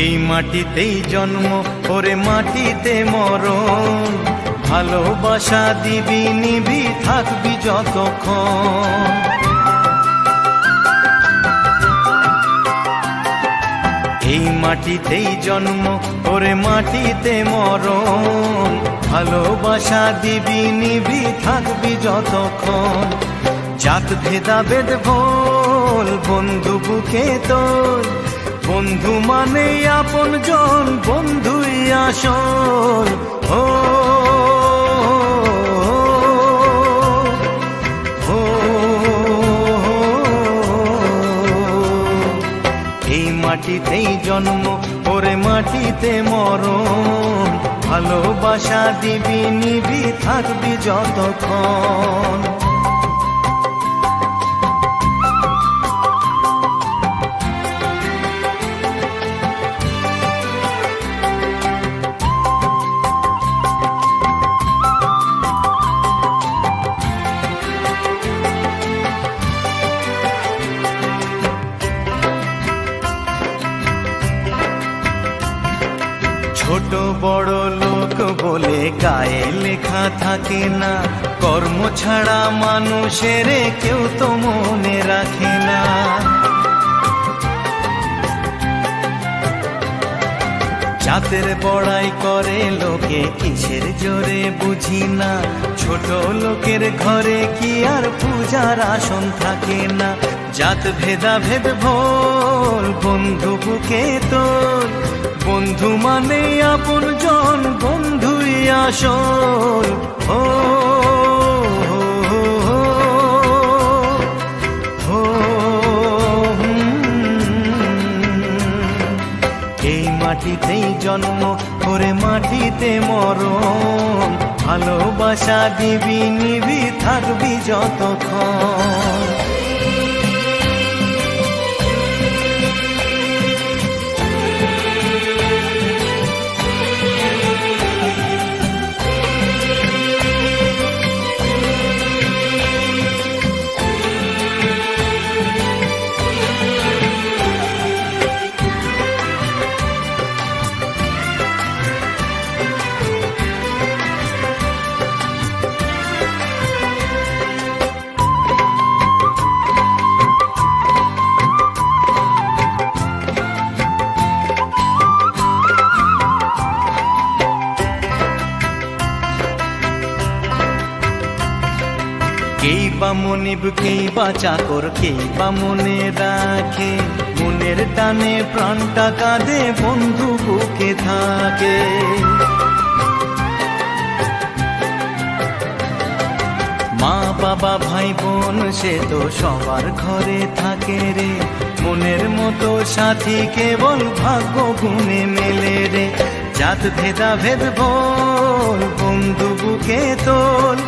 এই মাটিতেই জন্ম ওরে মাটিতে মরণ, ভালোবাসা দিবি নিবি থাকবি যতক্ষণ। এই মাটিতেই জন্ম ওরে মাটিতে মরণ, ভালোবাসা দিবি নিবি থাকবি যতক্ষণ। জাত ভেদাভেদ ভোল বন্ধু বুকে তোর, বন্ধু মানে আপন জন বন্ধুই আসল। ও এই মাটিতেই জন্ম ওরে মাটিতে মরণ, ভালোবাসা দিবি নিবি থাকবি যতক্ষণ। ছোট বড় লোক বলে গায়ে লেখা থাকে না, কর্ম ছাড়া মানুষের কেউ তো মনে রাখে না। জাতের বড়াই করে লোকে কিসের জোরে বুঝি না, ছোট লোকের ঘরে কি আর পূজার আসন থাকে না। জাত ভেদাভেদ ভোল বন্ধু বুকে তোর, বন্ধু মানে আপন জন বন্ধুই আসল। ও এই মাটিতেই জন্ম ওরে মাটিতে মরণ, ভালোবাসা দিবি নিবি থাকবি যতক্ষণ। কেই বা মনিব কেই বা চাকর কেই বা মনে রাখে, মনের টানে প্রাণটা কাঁদে বন্ধু বুকে থাকে। মা বাবা ভাই বোন সে তো সবার ঘরে থাকে রে, মনের মতো সাথী কেবল ভাগ্য গুণে মেলে রে। জাত ভেদাভেদ ভোল বন্ধু বুকে তোল,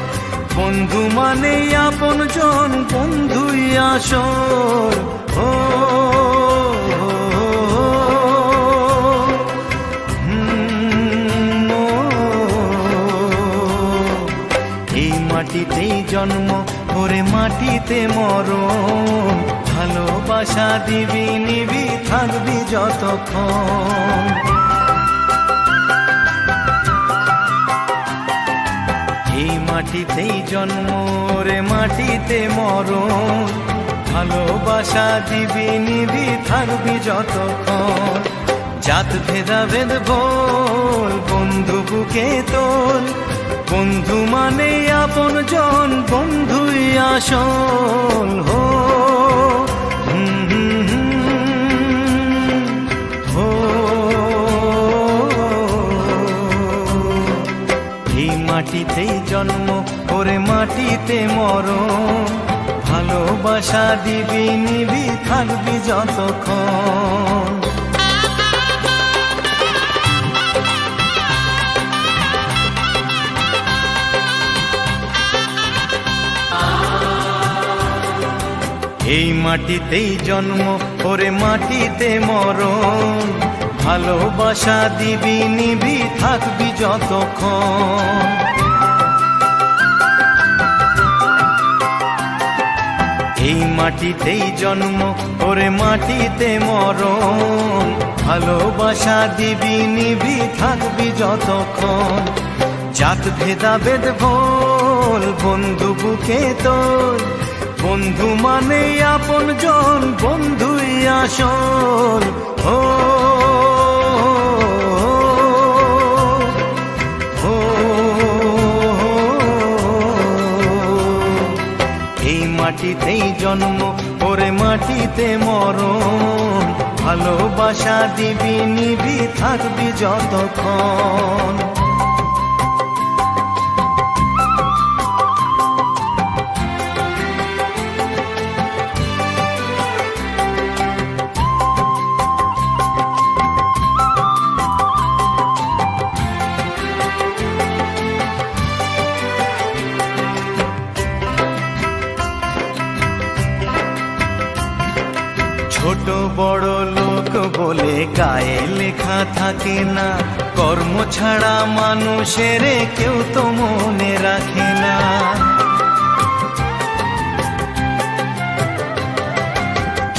বন্ধু মানে আপন জন বন্ধুই আসল। ও এই মাটিতেই জন্ম ওরে মাটিতে মরণ, ভালোবাসা দিবি নিবি থাকবি যতক্ষণ। এই মাটিতেই জন্ম রে মাটিতে মরণ, ভালোবাসা দিবি নিবি থাকবি যতক্ষণ। জাত ভেদাভেদ ভোল বন্ধু বুকে তোল, বন্ধু মানে আপন জন বন্ধুই আসল। হো মাটিতেই জন্ম ওরে মাটিতে মরণ, ভালোবাসা দিবি নিবি থাকবি যতক্ষণ। এই মাটিতেই জন্ম ওরে মাটিতে মরণ, ভালোবাসা দিবি নিবি থাকবি যতক্ষণ। এই মাটিতেই জন্ম ওরে মাটিতে মরণ, ভালোবাসা দিবি নিবি থাকবি যতক্ষণ। জাত ভেদাভেদ ভোল বন্ধু বুকে তোর, বন্ধু মানে আপন জন, বন্ধুই আসল। ও এই মাটিতেই জন্ম ওরে মাটিতে মরণ, ভালোবাসা দিবি নিবি থাকবি যতক্ষণ। ছোট বড় লোক বলে গায়ে লেখা থাকে না, কর্ম ছাড়া মানুষের কেউ তো মনে রাখে না।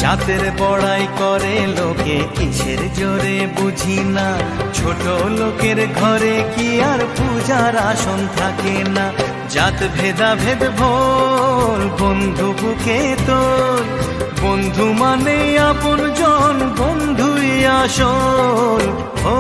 জাতের বড়াই করে লোকে কিসের জোরে বুঝি না, ছোট লোকের ঘরে কি আর পূজার আসন থাকে না। জাত ভেদাভেদ ভোল বন্ধু বুকে তোর, বন্ধু মানে আপন জন, বন্ধুই আসল। ও